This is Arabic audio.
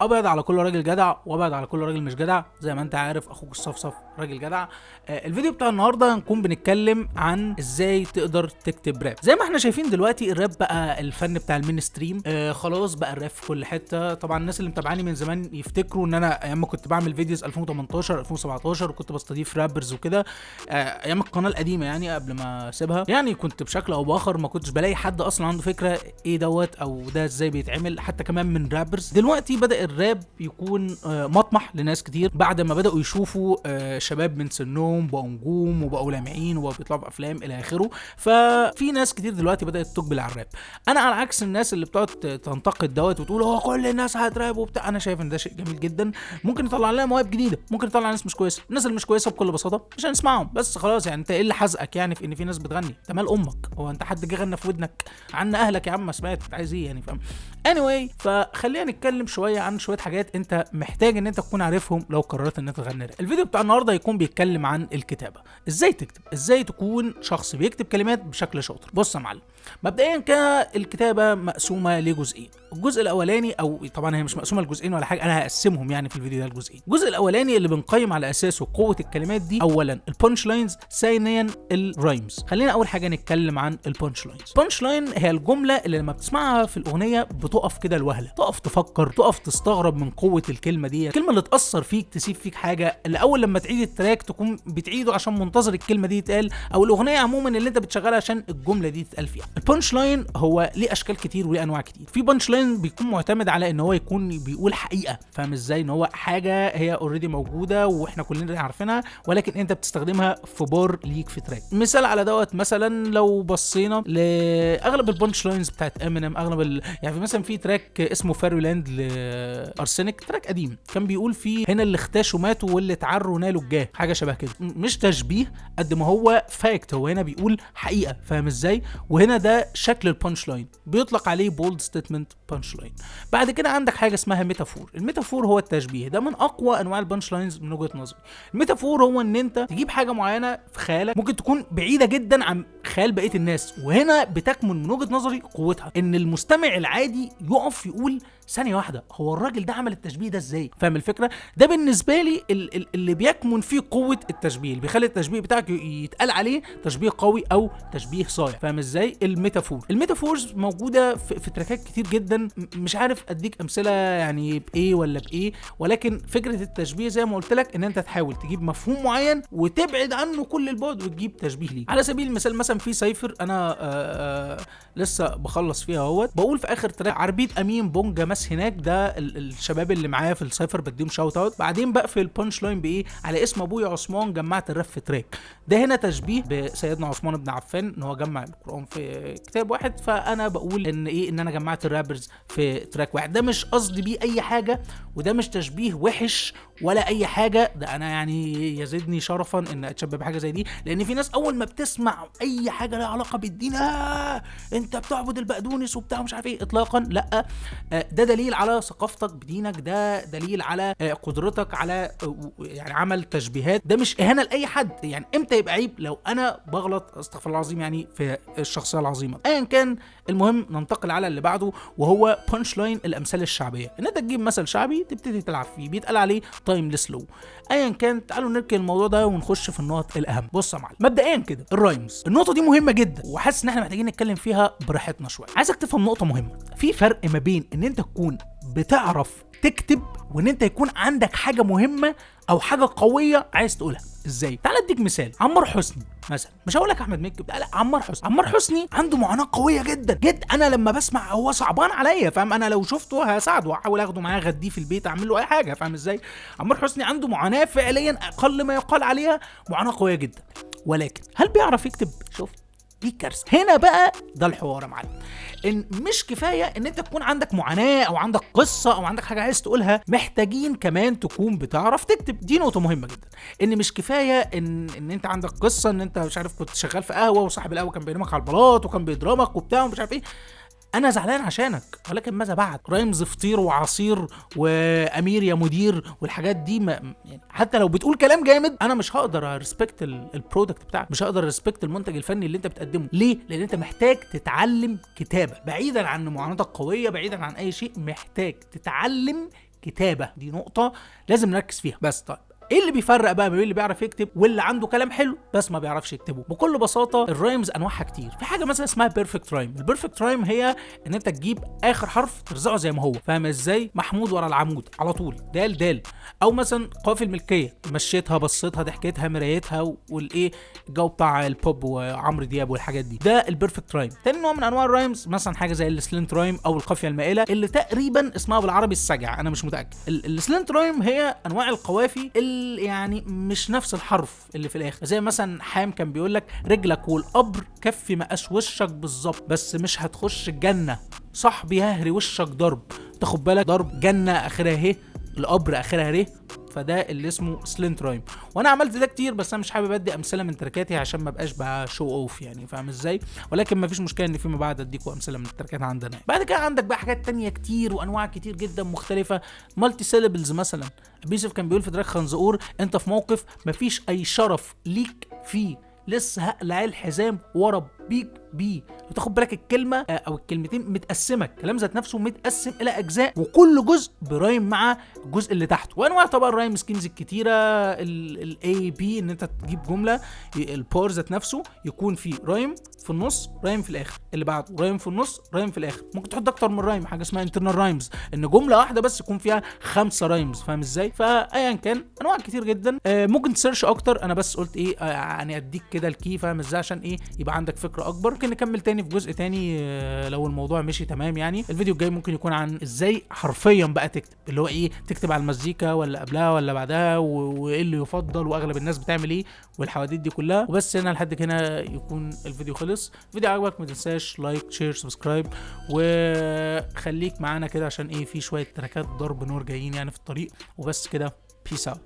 ابيض على كل راجل جدع وابيض على كل راجل مش جدع، زي ما انت عارف اخوك الصفصف راجل جدع. الفيديو بتاع النهارده هنكون بنتكلم عن ازاي تقدر تكتب راب. زي ما احنا شايفين دلوقتي الراب بقى الفن بتاع المين ستريم، خلاص بقى الراب في كل حته. طبعا الناس اللي متابعاني من زمان يفتكروا ان انا ايام ما كنت بعمل فيديوز 2018 2017 وكنت بستضيف رابرز وكده، ايام القناه القديمه يعني قبل ما اسيبها، يعني كنت بشكل او باخر ما كنتش بلاقي حد اصلا عنده فكره ايه دوت او ده ازاي بيتعمل، حتى كمان من رابرز. دلوقتي بدا الراب يكون مطمح لناس كتير بعد ما بداوا يشوفوا شباب من سنهم بقوا نجوم وبقوا لامعين وبقوا بيطلعوا في افلام الى اخره. ففي ناس كتير دلوقتي بدات تقبل على الراب. انا على عكس الناس اللي بتقعد تنتقد دوت وتقول هو كل الناس هتراب وبتاع، انا شايف ان ده شيء جميل جدا، ممكن يطلع لنا مواهب جديده، ممكن يطلع ناس مش كويسه. الناس اللي مش كويسه بكل بساطه مش هنسمعهم، بس خلاص. يعني انت ايه اللي حزقك يعني في ان في ناس بتغني؟ انت مال امك؟ هو انت حد جه غنى في ودنك؟ عن اهلك يا عم ما سمعت، عايز ايه يعني؟ فاهم؟ anyway، فخلينا نتكلم شويه عن شويه حاجات انت محتاج ان انت تكون عارفهم لو قررت ان انت تغني راب. الفيديو بتاع النهارده هيكون بيتكلم عن الكتابه، ازاي تكتب، ازاي تكون شخص بيكتب كلمات بشكل شاطر. بص يا معلم، مبدئيا كده الكتابه مقسومه لجزئين. الجزء الاولاني، او طبعا هي مش مقسومه لجزئين ولا حاجه، انا هقسمهم يعني في الفيديو ده لجزئين. الجزء الاولاني اللي بنقيم على اساسه قوه الكلمات دي، اولا البانش لاينز، ثانيا الرايمز. خلينا اول حاجه نتكلم عن البانش لاينز. البانش لاين هي الجمله اللي لما بتسمعها في الاغنيه بتقف كده الوهله، تقف تفكر، تقف تستغرب من قوه الكلمه دي، الكلمه اللي تاثر فيك، تسيب فيك حاجه، اللي اول لما تعيد التراك تكون بتعيده عشان منتظر الكلمه دي تتقال، او الاغنيه عموما اللي انت بتشغلها عشان الجمله دي تتقال فيها. البانش لاين هو ليه اشكال كتير وليه انواع كتير. في بانش لاين بيكون معتمد على ان هو يكون بيقول حقيقه، فاهم ازاي؟ ان هو حاجه هي اوريدي موجوده واحنا كلنا عارفينها، ولكن انت بتستخدمها في بار ليك في تراك. مثال على دوت مثلا لو بصينا لاغلب البانش لاينز بتاعت امينيم، يعني مثلا في تراك اسمه فاريلاند لارسنك، تراك قديم كان بيقول فيه هنا اللي اختاشوا ماتوا واللي اتعروا نالوا الجاه، حاجه شبه كده. مش تشبيه قد ما هو فاكت، هو هنا بيقول حقيقه، فاهم ازاي؟ وهنا ده شكل البانش لاين، بيطلق عليه بولد ستيتمنت بانش لاين. بعد كده عندك حاجه اسمها ميتافور. الميتافور هو التشبيه، ده من اقوى انواع البانش لاينز من وجهه نظري. الميتافور هو ان انت تجيب حاجه معينه في خيالك ممكن تكون بعيده جدا عن خيال بقيه الناس، وهنا بتكمن من وجهه نظري قوتها، ان المستمع العادي يقف يقول ثانيه واحده، هو الراجل ده عمل التشبيه ده ازاي؟ فاهم الفكره؟ ده بالنسبه لي اللي بيكمن فيه قوه التشبيه، اللي بيخلي التشبيه بتاعك يتقال عليه تشبيه قوي او تشبيه صايع. فاهم ازاي؟ الميتافورز موجوده في تراكات كتير جدا، مش عارف اديك امثله يعني بايه ولا بايه، ولكن فكره التشبيه زي ما قلت لك ان انت تحاول تجيب مفهوم معين وتبعد عنه كل البعد وتجيب تشبيه ليه. على سبيل المثال مثلا في سايفر انا لسه بخلص فيها اهوت، بقول في اخر تراك عربيد امين بونجا ماس هناك، ده الشباب اللي معايا في السايفر بديهم شاوت اوت. بعدين بقفل البانش لاين بايه؟ على اسم ابويا عثمان جمعت الرف في تراك. ده هنا تشبيه بسيدنا عثمان بن عفان، ان هو جمع القران في كتاب واحد، فانا بقول ان ايه؟ ان انا جمعت الرابرز في تراك واحد. ده مش قصدي بيه اي حاجه، وده مش تشبيه وحش ولا اي حاجه، ده انا يعني يزيدني شرفا ان اتشبه بحاجه زي دي، لان في ناس اول ما بتسمع اي حاجه لها علاقه بالدين انت بتعبد البقدونس وبتاع مش عارف ايه، اطلاقا لا. ده دليل على ثقافتك بدينك، ده دليل على قدرتك على يعني عمل تشبيهات، ده مش اهانه لاي حد. يعني امتى يبقى عيب؟ لو انا بغلط، استغفر الله العظيم، يعني في الشخصيه العظيمه ايا كان. المهم ننتقل على اللي بعده، وهو بانش لاين الامثال الشعبيه. ان انت تجيب مثل شعبي تبتدي تلعب فيه، بيتقال عليه تايمليس لو ايا كان. تعالوا نركن الموضوع ده ونخش في النقط الاهم. بص يا معلم، مبدئيا كده الرايمز، النقطه دي مهمه جدا وحاسس ان احنا محتاجين نتكلم فيها براحتنا شويه. عايزك تفهم نقطه مهمه، في فرق ما بين ان انت تكون بتعرف تكتب وان انت يكون عندك حاجه مهمه او حاجه قويه عايز تقولها. ازاي؟ تعال اديك مثال. عمار حسني مثلا، مش هقول لك احمد مكي، لا عمار حسني عنده معاناه قويه جدا جدا. انا لما بسمع هو صعبان عليا، فاهم؟ انا لو شفته هساعده، احاول اخده معايا اغديه في البيت، اعمل له اي حاجه، فاهم ازاي؟ عمار حسني عنده معاناه فعليا اقل ما يقال عليها معاناه قويه جدا، ولكن هل بيعرف يكتب؟ شوف دي كارثه. هنا بقى ده الحوار يا معلم، ان مش كفايه ان انت تكون عندك معاناه او عندك قصه او عندك حاجه عايز تقولها، محتاجين كمان تكون بتعرف تكتب. دي نقطه مهمه جدا، ان مش كفايه ان انت عندك قصه، ان انت مش عارف كنت شغال في قهوه وصاحب القهوه كان بيرمك على البلاط وكان بيضربك وبتاع ومش عارف ايه. انا زعلان عشانك، ولكن ماذا بعد؟ رايمز فطير وعصير وامير يا مدير والحاجات دي يعني حتى لو بتقول كلام جامد انا مش هقدر ارسبكت البرودكت بتاعك، مش هقدر ارسبكت المنتج الفني اللي انت بتقدمه. ليه؟ لان انت محتاج تتعلم كتابه، بعيدا عن معاناتك قويه، بعيدا عن اي شيء، محتاج تتعلم كتابه، دي نقطه لازم نركز فيها. بس طيب ايه اللي بيفرق بقى ما بين اللي بيعرف يكتب واللي عنده كلام حلو بس ما بيعرفش يكتبه؟ بكل بساطه الرايمز انواعها كتير. في حاجه مثلا اسمها بيرفكت رايم. البيرفكت رايم هي ان انت تجيب اخر حرف ترزعه زي ما هو، فاهم ازاي؟ محمود ورا العمود على طول، دال دال. او مثلا قوافي الملكيه، مشيتها بصيتها ضحكتها مرايتها والايه الجو بتاع البوب وعمرو دياب والحاجات دي، ده البيرفكت رايم. تاني نوع من انواع الرايمز مثلا حاجه زي السلنت رايم او القافيه المائله، اللي تقريبا اسمها بالعربي السجع، انا مش متاكد. السلنت رايم هي انواع القوافي اللي يعني مش نفس الحرف اللي في الاخر، زي مثلا حام كان بيقول لك رجلك والقبر كفي مقاس وشك بالظبط، بس مش هتخش الجنه، صاحبي ههري وشك ضرب. تاخد بالك، ضرب، جنه اخرها ه، القبر اخرها ر، فده اللي اسمه سلنت رايم. وانا عملت ده كتير، بس انا مش حابب ادي امثله من تركاتي عشان ما بقاش بقى شو اوف يعني، فاهم ازاي؟ ولكن ما فيش مشكله ان فيما بعد اديكوا امثله من التركات عندنا. بعد كده عندك بقى حاجات تانية كتير وانواع كتير جدا مختلفه. مالتي سيلبلز مثلا، بيوسف كان بيقول في دراك خنزقور انت في موقف مفيش اي شرف ليك فيه، لسه هقلع الحزام ورا بيك بيه. وتاخد بالك الكلمه او الكلمتين متقسمه، الكلام ذات نفسه متقسم الى اجزاء، وكل جزء برايم مع الجزء اللي تحته. وانواع طبعا الرايم سكيمز الكتيره، الاي بي ان انت تجيب جمله البار ذات نفسه يكون فيه رايم في النص، رايم في الاخر، اللي بعده رايم في النص، رايم في الاخر. ممكن تحط اكتر من رايم، حاجه اسمها انترنال رايمز، ان جمله واحده بس يكون فيها 5 رايمز، فاهم ازاي؟ فايا كان انواع كتير جدا. ممكن تسيرش اكتر، انا بس قلت ايه يعني اديك كده الكي، فاهم ازاي؟ عشان ايه يبقى عندك فكره اكبر. ممكن نكمل تاني في جزء تاني لو الموضوع مشي تمام يعني. الفيديو الجاي ممكن يكون عن ازاي حرفيا بقى تكتب، اللي هو ايه، تكتب على المزيكا ولا قبلها ولا بعدها، وايه اللي يفضل، واغلب الناس بتعمل ايه، والحواديت دي كلها. وبس هنا لحد هنا يكون الفيديو خلص. الفيديو عجبك ما تنساش لايك شير سبسكرايب، وخليك معانا كده عشان ايه، في شويه تراكات ضرب نور جايين يعني في الطريق. وبس كده، بيس اوت.